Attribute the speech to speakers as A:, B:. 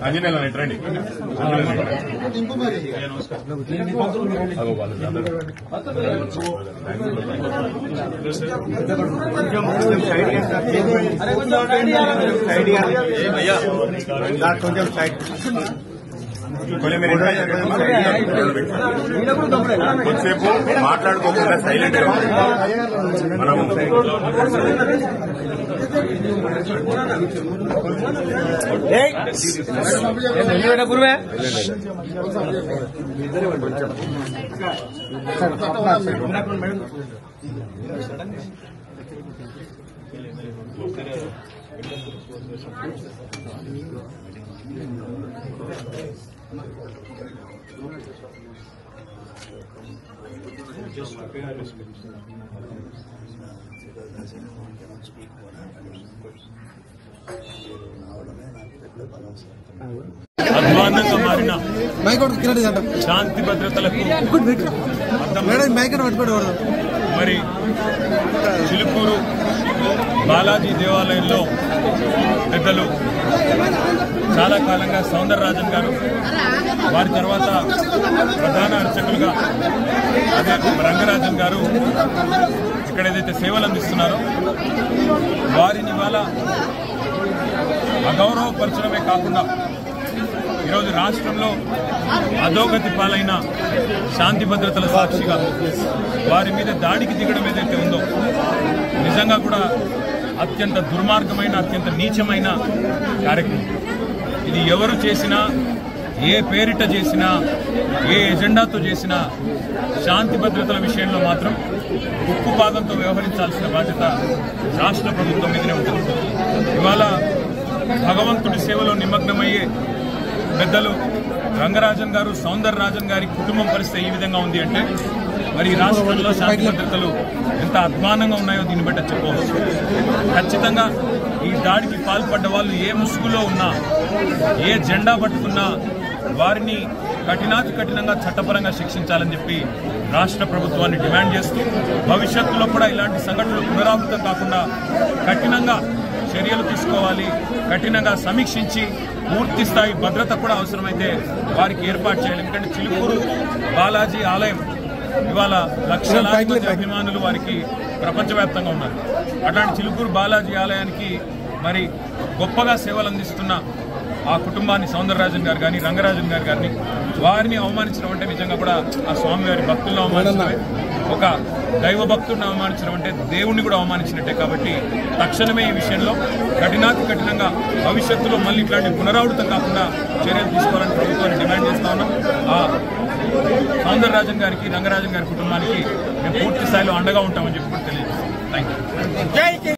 A: ఆంజనేయులు రండి. కొంచెం కొద్దిసేపు మాట్లాడుకోకుండా సైలెంట్ గా మనం
B: గురువే
C: అధ్వాన్నంగా మారిన శాంతి భద్రతలకు మరి చిలుకూరు బాలాజీ దేవాలయంలో పెద్దలు చాలా కాలంగా సౌందరరాజన్ గారు, వారి తర్వాత ప్రధాన అర్చకులుగా అదే రంగరాజన్ గారు ఇక్కడ ఏదైతే సేవలు అందిస్తున్నారో వారిని ఇవాళ అగౌరవపరచడమే కాకుండా ఈరోజు రాష్ట్రంలో అధోగతి పాలైన శాంతి భద్రతల సాక్షిగా వారి మీద దాడికి దిగడం ఏదైతే ఉందో నిజంగా కూడా అత్యంత దుర్మార్గమైన, అత్యంత నీచమైన కార్యక్రమం. ఇది ఎవరు చేసినా, ఏ పేరిట చేసినా, ఏ ఎజెండాతో చేసినా శాంతి భద్రతల విషయంలో మాత్రం ఉక్కుపాదంతో వ్యవహరించాల్సిన బాధ్యత రాష్ట్ర ప్రభుత్వం మీదనే ఉంటుంది. ఇవాళ భగవంతుడి సేవలో నిమగ్నమయ్యే పెద్దలు రంగరాజన్ గారు, సౌందరరాజన్ గారి కుటుంబం పరిస్థితి ఈ విధంగా ఉంది అంటే మరి రాష్ట్రంలో శాంతి భద్రతలు ఎంత అధ్వానంగా ఉన్నాయో దీన్ని బట్టి చెప్పవచ్చు. ఖచ్చితంగా ఈ దాడికి పాల్పడ్డ వాళ్ళు ఏ ముసుగులో ఉన్నా, ఏ జెండా పట్టుకున్నా వారిని కఠినాతి కఠినంగా చట్టపరంగా శిక్షించాలని చెప్పి రాష్ట్ర ప్రభుత్వాన్ని డిమాండ్ చేస్తూ భవిష్యత్తులో కూడా ఇలాంటి సంఘటనలు పునరావృతం కాకుండా కఠినంగా చర్యలు తీసుకోవాలి, కఠినంగా సమీక్షించి పూర్తి స్థాయి భద్రత కూడా అవసరమైతే వారికి ఏర్పాటు చేయాలి. ఎందుకంటే చిలుకూరు బాలాజీ ఆలయం ఇవాళ లక్షలాది మంది అభిమానులు వారికి ప్రపంచవ్యాప్తంగా ఉన్నారు. అట్లాంటి చిలుకూరు బాలాజీ ఆలయానికి మరి గొప్పగా సేవలు అందిస్తున్న ఆ కుటుంబాన్ని సౌందరరాజన్ గారు కానీ, రంగరాజన్ గారు కానీ వారిని అవమానించడం అంటే నిజంగా కూడా ఆ స్వామివారి భక్తులను అవమానించడమే, ఒక దైవ భక్తుడిని అవమానించడం అంటే దేవుణ్ణి కూడా అవమానించినట్టే. కాబట్టి తక్షణమే ఈ విషయంలో కఠినాతి కఠినంగా భవిష్యత్తులో మళ్ళీ ఇట్లాంటి పునరావృతం కాకుండా చర్యలు తీసుకోవాలని ప్రభుత్వాన్ని డిమాండ్ చేస్తా ఉన్నాం. ఆ సౌందరరాజన్ గారికి, రంగరాజన్ గారి కుటుంబానికి మేము పూర్తి స్థాయిలో అండగా ఉంటామని చెప్పి తెలియజేస్తాం. Thank you.